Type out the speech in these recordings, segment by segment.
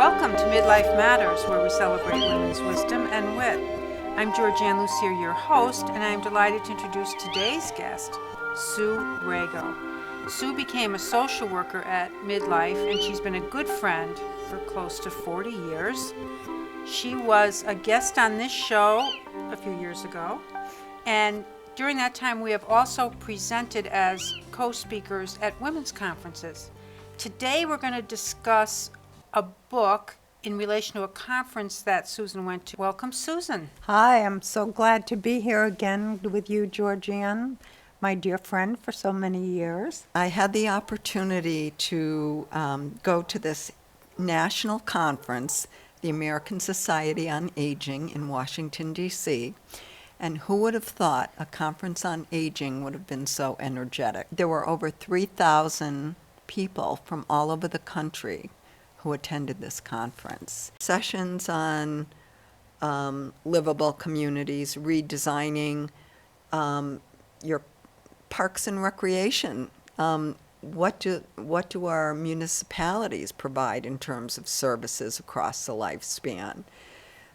Welcome to MidLIFE Matters, where we celebrate women's wisdom and wit. I'm Georgian Lussier, your host, and I'm delighted to introduce today's guest, Sue Raggo. Sue became a social worker at MidLIFE, and she's been a good friend for close to 40 years. She was a guest on this show a few years ago, and during that time we have also presented as co-speakers at women's conferences. Today we're going to discuss a book in relation to a conference that Susan went to. Welcome, Susan. Hi, I'm so glad to be here again with you, Georgian, my dear friend for so many years. I had the opportunity to go to this national conference, the American Society on Aging in Washington, D.C., and who would have thought a conference on aging would have been so energetic? There were over 3,000 people from all over the country who attended this conference. Sessions on livable communities, redesigning your parks and recreation. What do our municipalities provide in terms of services across the lifespan?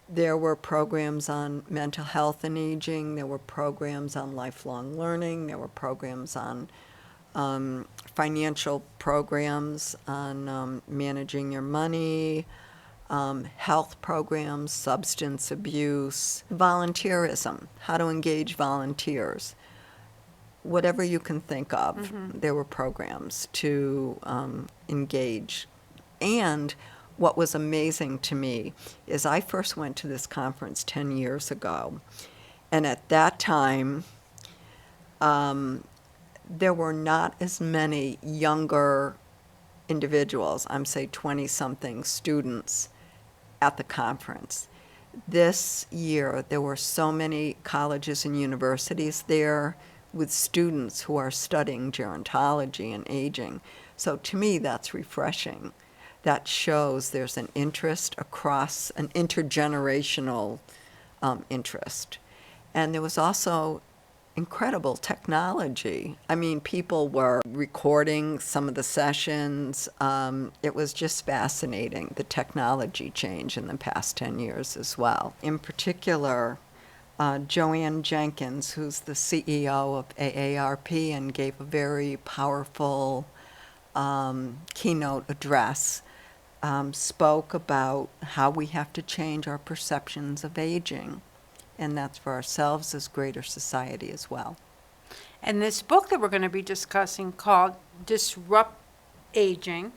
There were programs on mental health and aging. There were programs on lifelong learning. There were programs on financial programs on managing your money, health programs, substance abuse, volunteerism, how to engage volunteers. Whatever you can think of, there were programs to engage. And what was amazing to me is I first went to this conference 10 years ago, and at that time, there were not as many younger individuals, I'm say 20-something students at the conference. This year, there were so many colleges and universities there with students who are studying gerontology and aging. So to me, that's refreshing. That shows there's an interest across an intergenerational interest. And there was also incredible technology. I mean, people were recording some of the sessions. It was just fascinating, the technology change in the past 10 years as well. In particular, Jenkins, who's the CEO of AARP and gave a very powerful keynote address, spoke about how we have to change our perceptions of aging. And that's for ourselves as greater society as well. And this book that we're going to be discussing, called Disrupt Aging,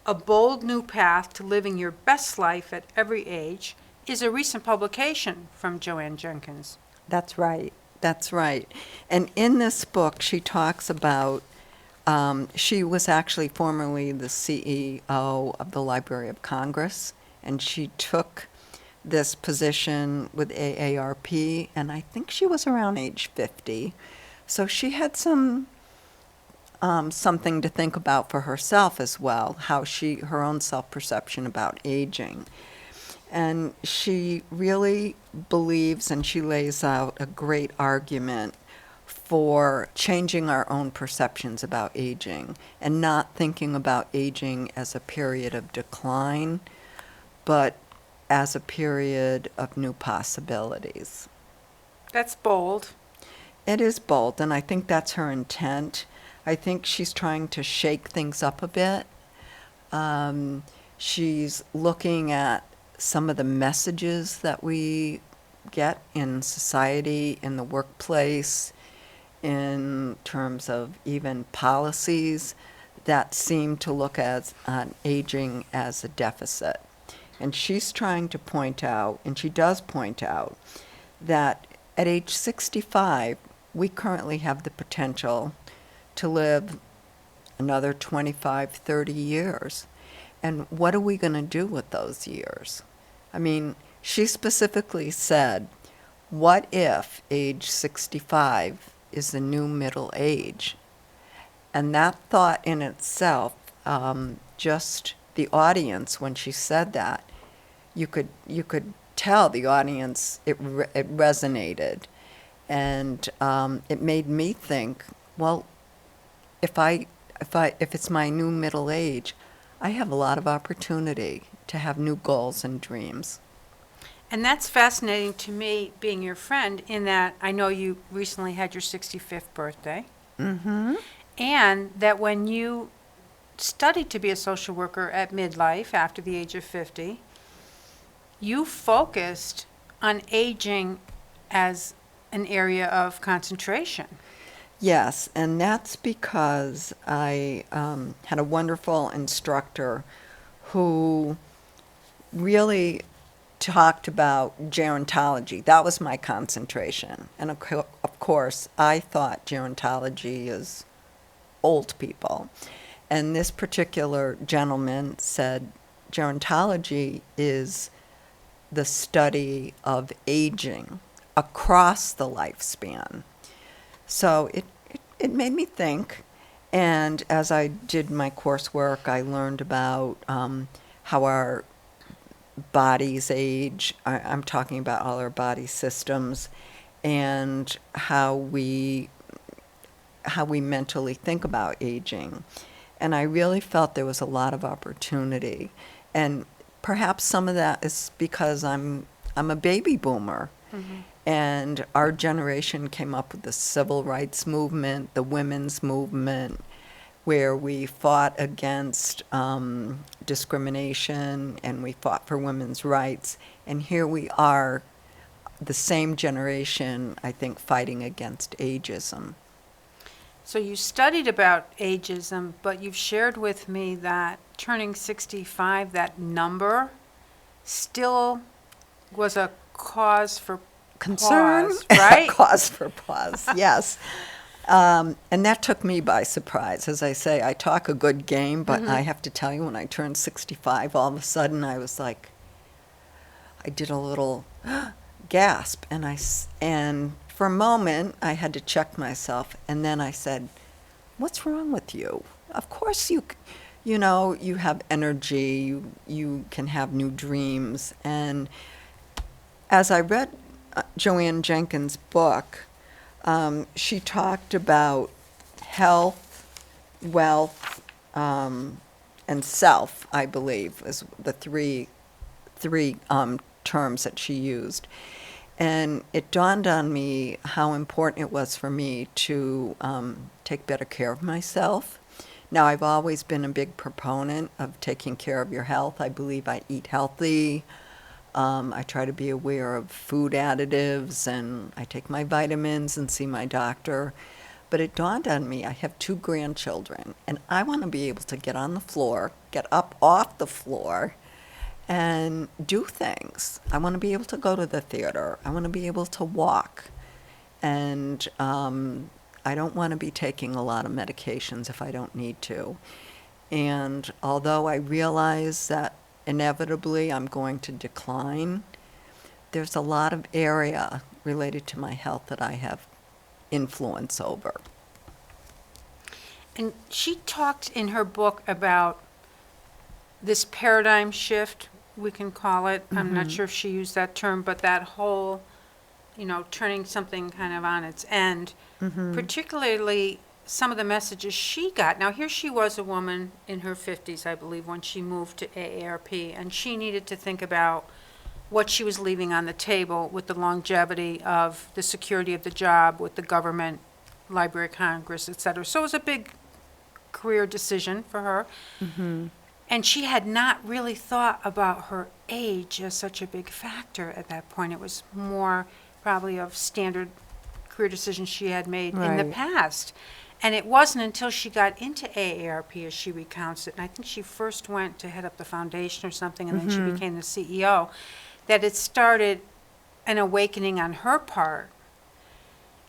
A Bold New Path to Living Your Best Life at Every Age, is a recent publication from Joanne Jenkins. That's right. That's right. And in this book, she talks about, she was actually formerly the CEO of the Library of Congress, and she took this position with AARP, and I think she was around age 50. So she had something to think about for herself as well, how her own self-perception about aging. And she really believes, and she lays out a great argument for changing our own perceptions about aging and not thinking about aging as a period of decline, but as a period of new possibilities. That's bold. It is bold, and I think that's her intent. I think she's trying to shake things up a bit. She's looking at some of the messages that we get in society, in the workplace, in terms of even policies that seem to look at aging as a deficit. And she's trying to point out, and she does point out, that at age 65, we currently have the potential to live another 25, 30 years. And what are we going to do with those years? I mean, she specifically said, what if age 65 is the new middle age? And that thought in itself, just the audience, when she said that, you could tell the audience it resonated, and it made me think, well, if it's my new middle age, I have a lot of opportunity to have new goals and dreams. And that's fascinating to me, being your friend, in that I know you recently had your 65th birthday. Mm-hmm. And that when you studied to be a social worker at MidLIFE after the age of 50, you focused on aging as an area of concentration. Yes, and that's because I had a wonderful instructor who really talked about gerontology. That was my concentration. And of course, I thought gerontology is old people. And this particular gentleman said gerontology is the study of aging across the lifespan. So it made me think. And as I did my coursework, I learned about how our bodies age. I'm talking about all our body systems and how we mentally think about aging. And I really felt there was a lot of opportunity. And perhaps some of that is because I'm a baby boomer. Mm-hmm. And our generation came up with the civil rights movement, the women's movement, where we fought against discrimination and we fought for women's rights. And here we are, the same generation, I think, fighting against ageism. So you studied about ageism, but you've shared with me that turning 65, that number, still was a cause for Concern, pause, right? cause for pause, yes. And that took me by surprise. As I say, I talk a good game, but I have to tell you, when I turned 65, all of a sudden I was like, I did a little gasp, and for a moment I had to check myself, and then I said, "What's wrong with you? Of course you have energy, you can have new dreams." And as I read Joanne Jenkins' book, she talked about health, wealth, and self, I believe, as the three terms that she used. And it dawned on me how important it was for me to take better care of myself. Now, I've always been a big proponent of taking care of your health. I believe I eat healthy. I try to be aware of food additives, and I take my vitamins and see my doctor. But it dawned on me, I have 2 grandchildren, and I want to be able to get on the floor, get up off the floor, and do things. I want to be able to go to the theater. I want to be able to walk. And I don't want to be taking a lot of medications if I don't need to. And although I realize that inevitably I'm going to decline, there's a lot of area related to my health that I have influence over. And she talked in her book about this paradigm shift, we can call it. I'm not sure if she used that term, but that whole, turning something kind of on its end, particularly some of the messages she got. Now, here she was, a woman in her 50s, I believe, when she moved to AARP, and she needed to think about what she was leaving on the table with the longevity of the security of the job, with the government, Library of Congress, et cetera. So it was a big career decision for her. And she had not really thought about her age as such a big factor at that point. It was more probably of standard career decisions she had made in the Right. past. And it wasn't until she got into AARP, as she recounts it, and I think she first went to head up the foundation or something, and then she became the CEO, that it started an awakening on her part.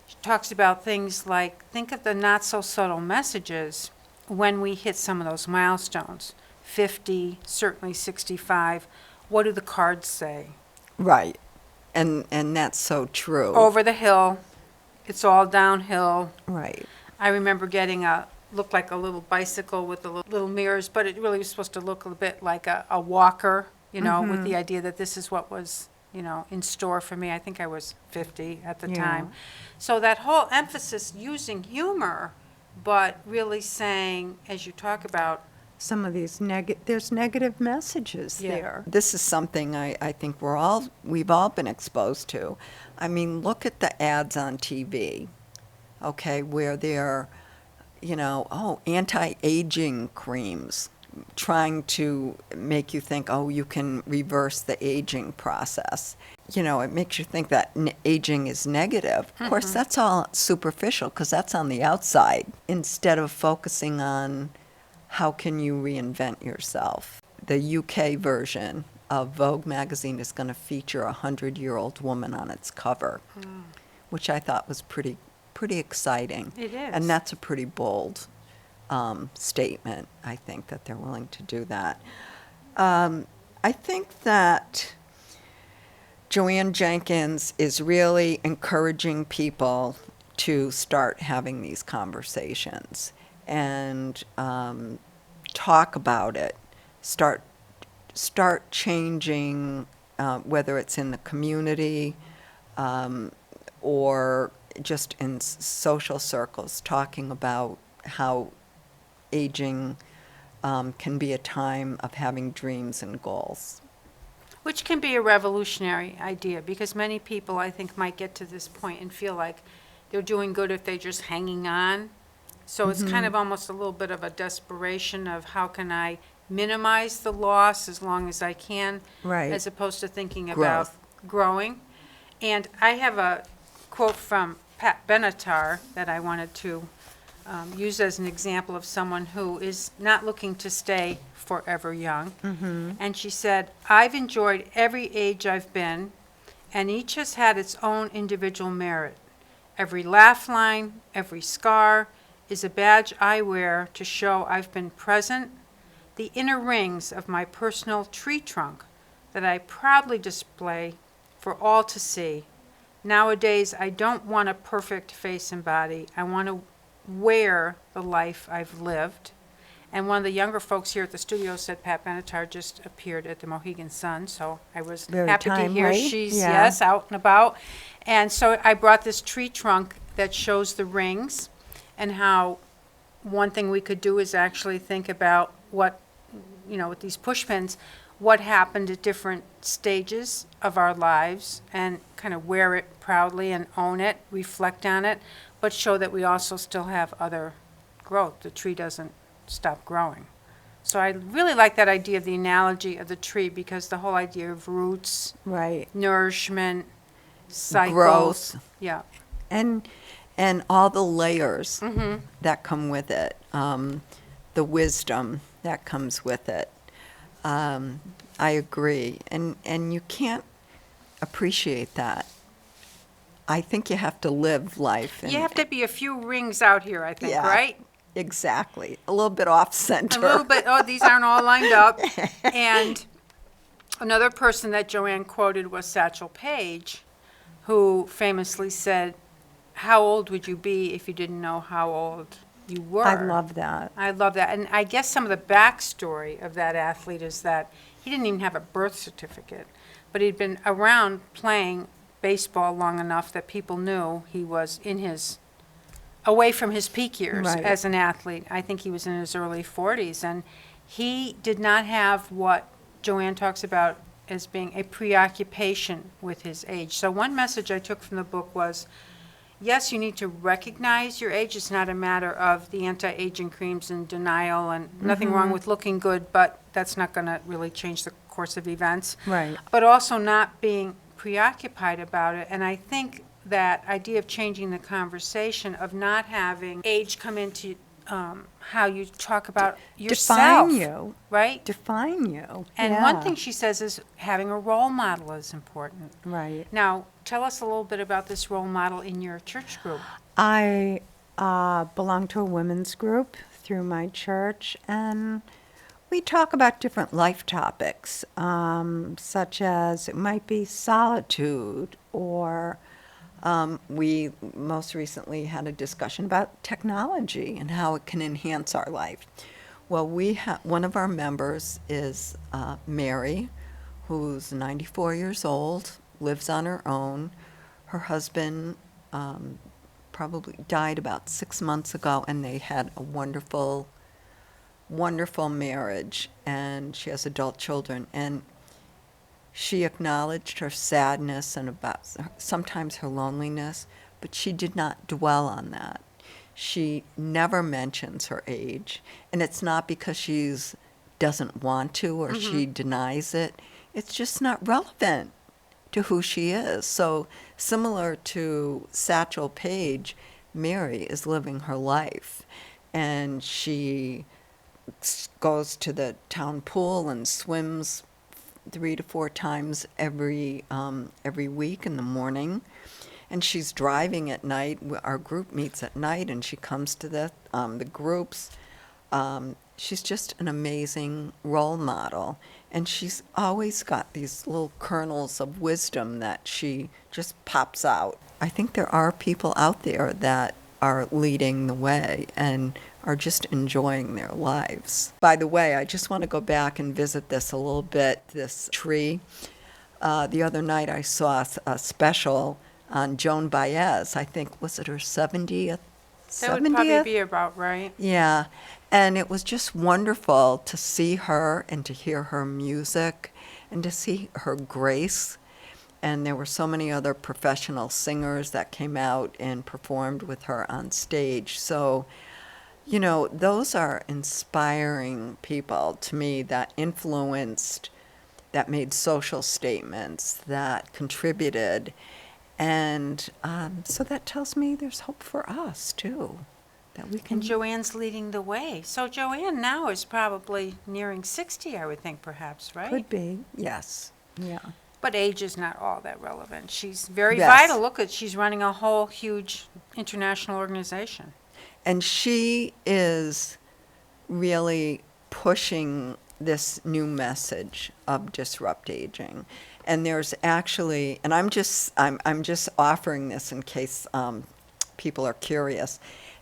She talks about things like, think of the not-so-subtle messages when we hit some of those milestones. 50, certainly 65. What do the cards say? Right. And that's so true. Over the hill. It's all downhill. Right. I remember getting looked like a little bicycle with the little mirrors, but it really was supposed to look a bit like a walker, with the idea that this is what was, in store for me. I think I was 50 at the time. So that whole emphasis using humor, but really saying, as you talk about, some of these there's negative messages Yeah. there. This is something I think we've all been exposed to. I mean, look at the ads on TV, okay, where they're, anti-aging creams, trying to make you think, oh, you can reverse the aging process. It makes you think that aging is negative. Of course, that's all superficial because that's on the outside, instead of focusing on how can you reinvent yourself. The UK version of Vogue magazine is going to feature a 100-year-old woman on its cover, which I thought was pretty exciting. It is. And that's a pretty bold statement, I think, that they're willing to do that. I think that Joanne Jenkins is really encouraging people to start having these conversations and talk about it. Start changing, whether it's in the community or just in social circles, talking about how aging can be a time of having dreams and goals. Which can be a revolutionary idea, because many people, I think, might get to this point and feel like they're doing good if they're just hanging on. So it's kind of almost a little bit of a desperation of how can I minimize the loss as long as I can, Right. as opposed to thinking about growing. And I have a quote from Pat Benatar that I wanted to use as an example of someone who is not looking to stay forever young. And she said, "I've enjoyed every age I've been, and each has had its own individual merit. Every laugh line, every scar is a badge I wear to show I've been present, the inner rings of my personal tree trunk that I proudly display for all to see. Nowadays, I don't want a perfect face and body. I want to wear the life I've lived." And one of the younger folks here at the studio said Pat Benatar just appeared at the Mohegan Sun, so I was Very happy to hear timely, she's, yeah. yes, out and about. And so I brought this tree trunk that shows the rings, and how one thing we could do is actually think about what, with these push pins, what happened at different stages of our lives, and kind of wear it proudly and own it, reflect on it, but show that we also still have other growth. The tree doesn't stop growing. So I really like that idea of the analogy of the tree, because the whole idea of roots, Right. nourishment, cycles. Growth. Yeah. And all the layers that come with it, the wisdom that comes with it. I agree. And you can't appreciate that. I think you have to live life. You have to be a few rings out here, I think, Yeah. right? Exactly. A little bit off center. A little bit, these aren't all lined up. And another person that Joanne quoted was Satchel Paige, who famously said, "How old would you be if you didn't know how old you were?" I love that. I love that. And I guess some of the backstory of that athlete is that he didn't even have a birth certificate, but he'd been around playing baseball long enough that people knew he was away from his peak years Right. as an athlete. I think he was in his early 40s, and he did not have what Joanne talks about as being a preoccupation with his age. So one message I took from the book was, yes, you need to recognize your age. It's not a matter of the anti-aging creams and denial, and nothing wrong with looking good, but that's not going to really change the course of events. Right. But also not being preoccupied about it. And I think that idea of changing the conversation, of not having age come into how you talk about yourself. Define you. Right? Define you. And Yeah. one thing she says is having a role model is important. Right. Now, tell us a little bit about this role model in your church group. I belong to a women's group through my church, and we talk about different life topics, such as it might be solitude, or we most recently had a discussion about technology and how it can enhance our life. Well, one of our members is Mary, who's 94 years old, lives on her own. Her husband probably died about 6 months ago, and they had a wonderful wonderful marriage, and she has adult children, and she acknowledged her sadness and about sometimes her loneliness, but she did not dwell on that. She never mentions her age, and it's not because she's doesn't want to or she denies it. It's just not relevant to who she is. So similar to Satchel Paige, Mary is living her life, and she goes to the town pool and swims 3 to 4 times every week in the morning. And she's driving at night. Our group meets at night, and she comes to the groups. She's just an amazing role model, and she's always got these little kernels of wisdom that she just pops out. I think there are people out there that are leading the way and are just enjoying their lives. By the way, I just want to go back and visit this a little bit, this tree. The other night I saw a special on Joan Baez. I think, was it her 70th? That would probably be about right. Yeah, and it was just wonderful to see her and to hear her music and to see her grace. And there were so many other professional singers that came out and performed with her on stage. So, you know, those are inspiring people to me that influenced, that made social statements, that contributed. And so that tells me there's hope for us, too, that we can. And Joanne's leading the way. So Joanne now is probably nearing 60, I would think, perhaps, right? Could be, yes, yeah. But age is not all that relevant. She's very Yes. vital. Look at, she's running a whole huge international organization. And she is really pushing this new message of disrupt aging. And there's actually, and I'm just offering this in case people are curious.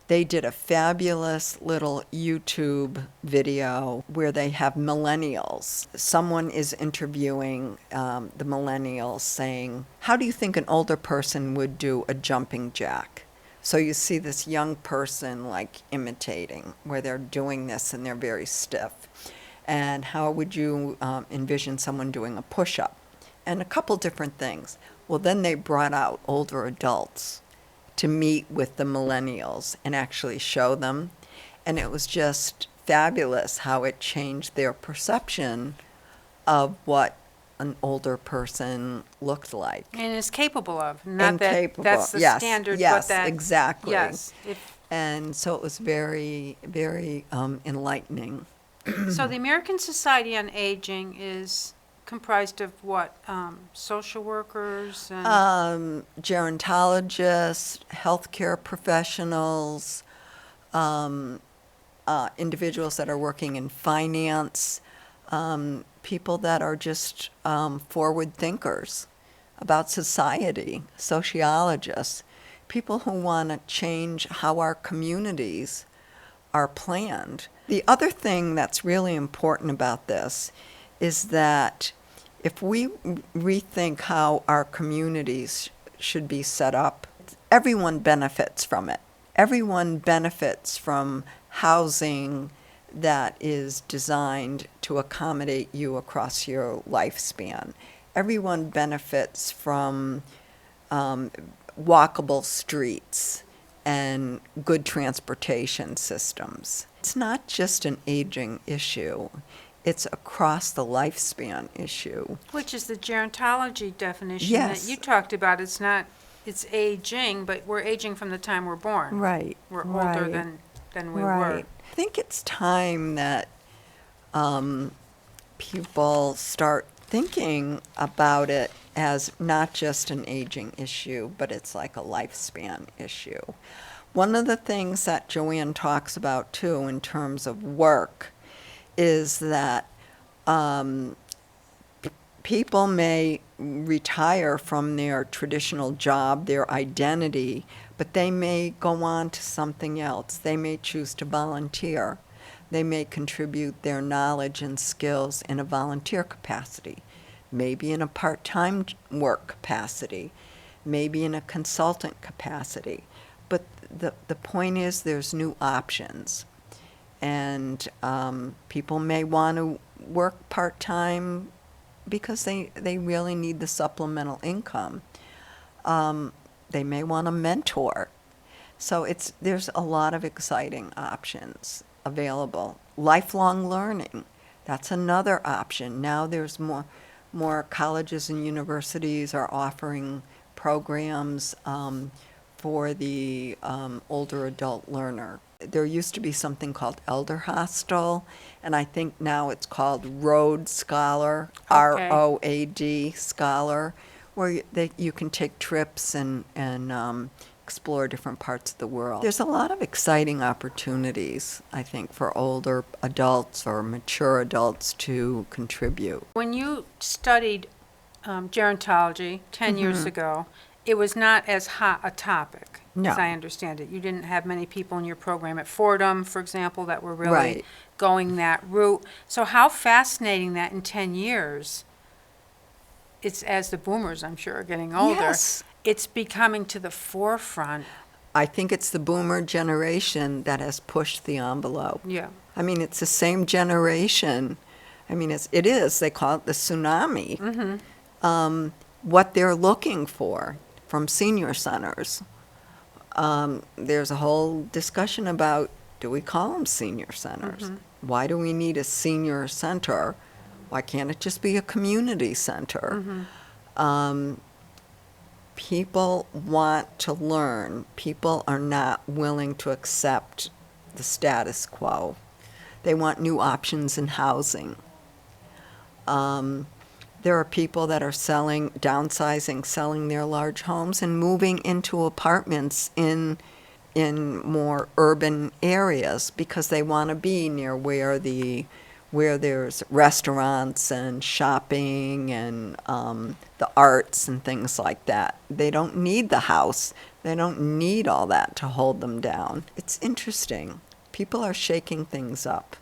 They did a fabulous little YouTube video where they have millennials. Someone is interviewing the millennials saying, how do you think an older person would do a jumping jack? So you see this young person like imitating where they're doing this and they're very stiff. And how would you envision someone doing a push-up? And a couple different things. Well, then they brought out older adults to meet with the millennials and actually show them. And it was just fabulous how it changed their perception of what an older person looked like. And is capable of. Not And that capable. that's the Yes, standard, yes, but that. exactly. Yes. And so it was very, very enlightening. So the American Society on Aging is comprised of what? Social workers and Gerontologists, healthcare professionals, individuals that are working in finance, people that are just forward thinkers about society, sociologists, people who want to change how our communities are planned. The other thing that's really important about this is that if we rethink how our communities should be set up, everyone benefits from it. Everyone benefits from housing that is designed to accommodate you across your lifespan. Everyone benefits from walkable streets and good transportation systems. It's not just an aging issue. It's across the lifespan issue. which is the gerontology definition Yes. that you talked about. It's not, it's aging, but we're aging from the time we're born. Right. We're older right. than we were. Right. I think it's time that people start thinking about it as not just an aging issue, but it's like a lifespan issue. One of the things that Joanne talks about, too, in terms of work, is that people may retire from their traditional job, their identity, but they may go on to something else. They may choose to volunteer. They may contribute their knowledge and skills in a volunteer capacity, maybe in a part-time work capacity, maybe in a consultant capacity. But the point is there's new options. And people may want to work part-time because they really need the supplemental income. They may want to mentor. So there's a lot of exciting options available. Lifelong learning, that's another option. Now there's more colleges and universities are offering programs for the older adult learner. There used to be something called Elder Hostel, and I think now it's called Road Scholar, Okay. ROAD Scholar, where you can take trips and explore different parts of the world. There's a lot of exciting opportunities, I think, for older adults or mature adults to contribute. When you studied gerontology 10 years ago, it was not as hot a topic, No. as I understand it. You didn't have many people in your program at Fordham, for example, that were really Right. going that route. So how fascinating that in 10 years, it's as the boomers, I'm sure, are getting older, Yes. it's becoming to the forefront. I think it's the boomer generation that has pushed the envelope. Yeah. I mean, it's the same generation. I mean, it is. They call it the tsunami. What they're looking for from senior centers. There's a whole discussion about, do we call them senior centers? Why do we need a senior center? Why can't it just be a community center? People want to learn. People are not willing to accept the status quo. They want new options in housing. There are people that are downsizing, selling their large homes and moving into apartments in more urban areas because they want to be near where there's restaurants and shopping and the arts and things like that. They don't need the house. They don't need all that to hold them down. It's interesting. People are shaking things up.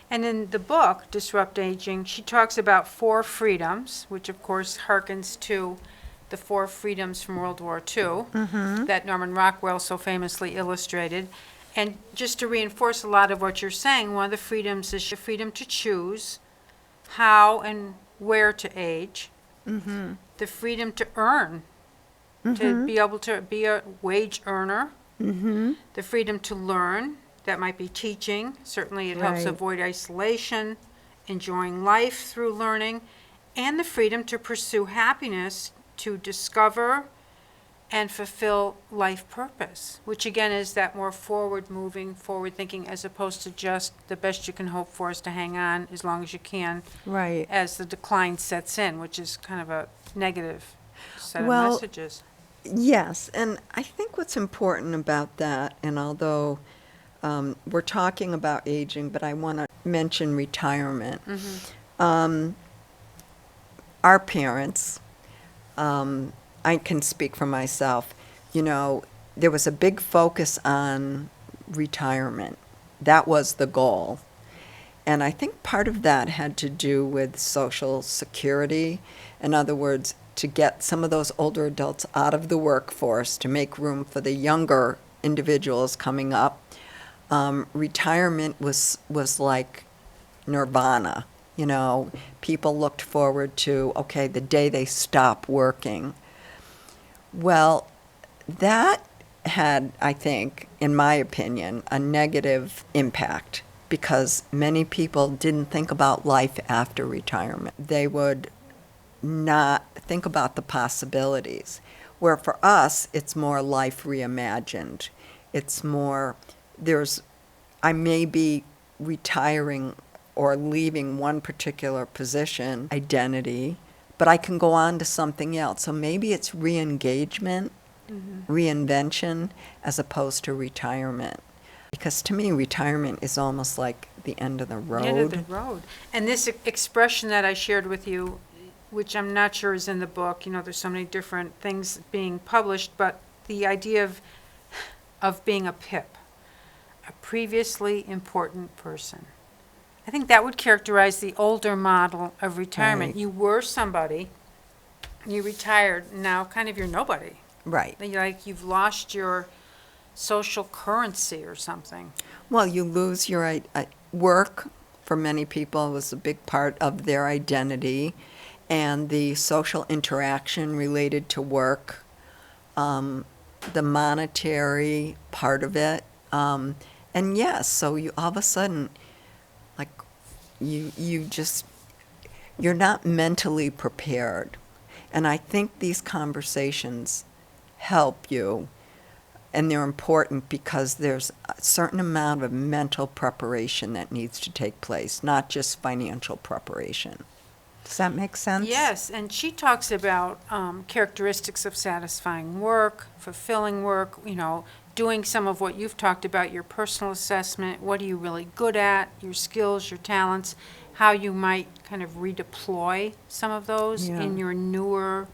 And in the book, Disrupt Aging, she talks about 4 freedoms, which of course harkens to the 4 freedoms from World War II that Norman Rockwell so famously illustrated. And just to reinforce a lot of what you're saying, one of the freedoms is the freedom to choose how and where to age, the freedom to earn, to be able to be a wage earner, the freedom to learn. That might be teaching. Certainly it helps Right. avoid isolation, enjoying life through learning, and the freedom to pursue happiness, to discover and fulfill life purpose, which again is that more forward-moving, forward-thinking, as opposed to just the best you can hope for is to hang on as long as you can Right. as the decline sets in, which is kind of a negative set Well, of messages. Yes, and I think what's important about that, and although we're talking about aging, but I want to mention retirement. Our parents, I can speak for myself, there was a big focus on retirement. That was the goal. And I think part of that had to do with Social Security. In other words, to get some of those older adults out of the workforce to make room for the younger individuals coming up. Retirement was like nirvana. People looked forward to, okay, the day they stop working. Well, that had, I think, in my opinion, a negative impact because many people didn't think about life after retirement. They would not think about the possibilities. Where for us, it's more life reimagined. It's more, I may be retiring or leaving one particular position, identity, but I can go on to something else. So maybe it's re-engagement, reinvention, as opposed to retirement. Because to me, retirement is almost like the end of the road. End of the road. And this expression that I shared with you, which I'm not sure is in the book, there's so many different things being published, but the idea of being a PIP, a previously important person. I think that would characterize the older model of retirement. Right. You were somebody, you retired, now kind of you're nobody. Right. You've lost your social currency or something. Well, you lose your work. For many people, was a big part of their identity, and the social interaction related to work, the monetary part of it, and yes, so you all of a sudden, like, you're not mentally prepared, and I think these conversations help you. And they're important because there's a certain amount of mental preparation that needs to take place, not just financial preparation. Does that make sense? Yes, and she talks about characteristics of satisfying work, fulfilling work, doing some of what you've talked about, your personal assessment, what are you really good at, your skills, your talents, how you might kind of redeploy some of those in your newer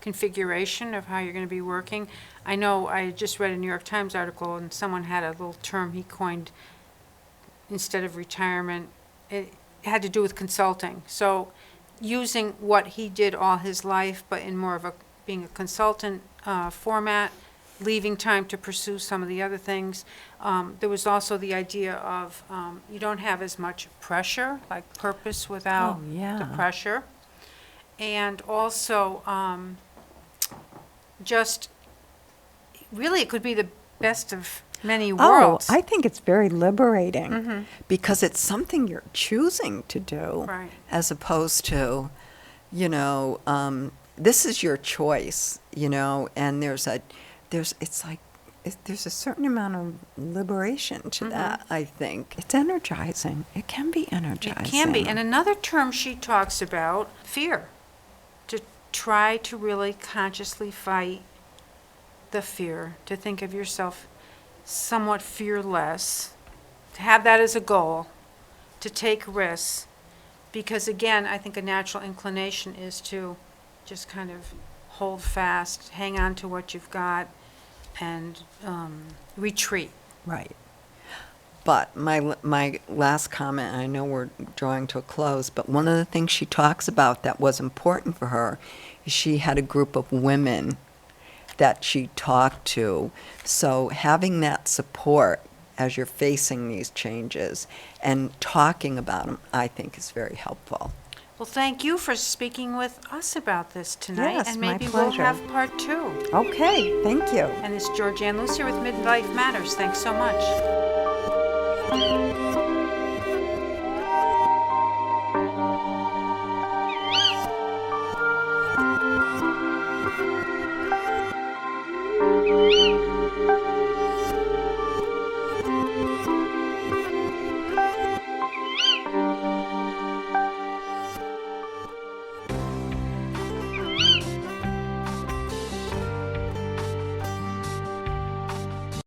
configuration of how you're going to be working. I know I had just read a New York Times article, and someone had a little term he coined instead of retirement. It had to do with consulting. So using what he did all his life, but in more of being a consultant format, leaving time to pursue some of the other things. There was also the idea of you don't have as much pressure, like purpose without the pressure. And also just really it could be the best of many worlds. I think it's very liberating. Because it's something you're choosing to do, Right. as opposed to, this is your choice, and there's a certain amount of liberation to that, I think. It's energizing. It can be energizing. It can be. And another term she talks about, fear. To try to really consciously fight the fear, to think of yourself somewhat fearless, to have that as a goal, to take risks. Because again, I think a natural inclination is to just kind of hold fast, hang on to what you've got, and retreat. Right. But my last comment, I know we're drawing to a close, but one of the things she talks about that was important for her is she had a group of women that she talked to. So having that support as you're facing these changes and talking about them, I think is very helpful. Well, thank you for speaking with us about this tonight. Yes, and my maybe we'll pleasure. have part 2. Okay, thank you. And this is Georgian Lussier with MidLIFE Matters. Thanks so much.